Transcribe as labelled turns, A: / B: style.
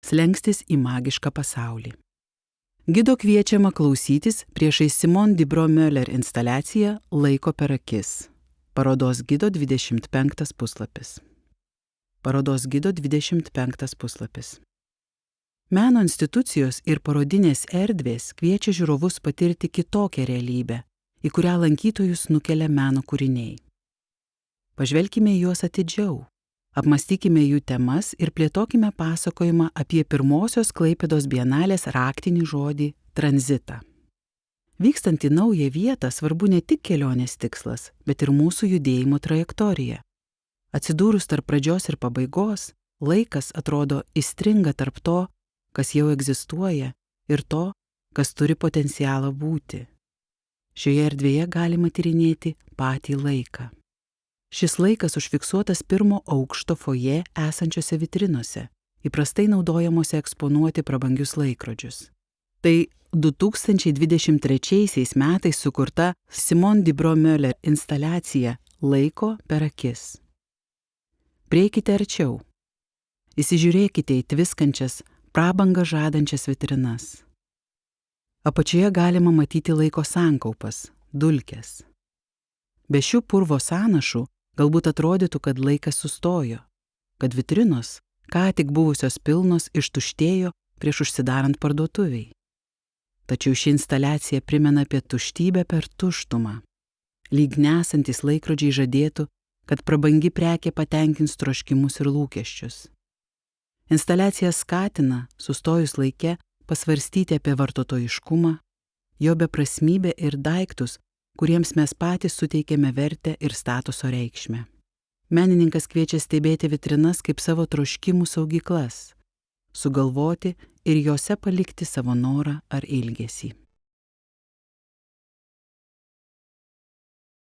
A: Slenkstis į magišką pasaulį. Gido kviečiama klausytis priešais Simone de Bromöller instaliaciją Laiko per akis. Parodos gido 25 puslapis. Parodos gido 25 puslapis. Meno institucijos ir parodinės erdvės kviečia žiūrovus patirti kitokią realybę, į kurią lankytojus nukelia meno kūriniai. Pažvelkime į juos atidžiau, apmąstykime jų temas ir plėtokime pasakojimą apie pirmosios Klaipėdos bienalės raktinį žodį – tranzitą. Vykstant į naują vietą svarbu ne tik kelionės tikslas, bet ir mūsų judėjimo trajektorija. Atsidūrus tarp pradžios ir pabaigos, laikas atrodo įstringa tarp to, kas jau egzistuoja, ir to, kas turi potencialą būti. Šioje erdvėje galima tyrinėti patį laiką. Šis laikas užfiksuotas pirmo aukšto foje esančiose vitrinose, įprastai naudojamose eksponuoti prabangius laikrodžius. Tai 2023 metais sukurta Simone de Bromöller instaliacija Laiko per akis. Prieikite arčiau. Įsižiūrėkite į tviskančias, prabangą žadančias vitrinas. Apačioje galima matyti laiko sankaupas, dulkes. Be šių purvo sąnašų galbūt atrodytų, kad laikas sustojo, kad vitrinos, ką tik buvusios pilnos, ištuštėjo prieš užsidarant parduotuviai. Tačiau ši instaliacija primena apie tuštybę per tuštumą. Lyg nesantis laikrodžiai žadėtų, kad prabangi prekė patenkins troškimus ir lūkesčius. Instaliacija skatina, sustojus laike, pasvarstyti apie vartotojiškumą, jo beprasmybę ir daiktus, kuriems mes patys suteikėme vertę ir statuso reikšmę. Menininkas kviečia stebėti vitrinas kaip savo troškimų saugyklas, sugalvoti ir jose palikti savo norą ar ilgesį.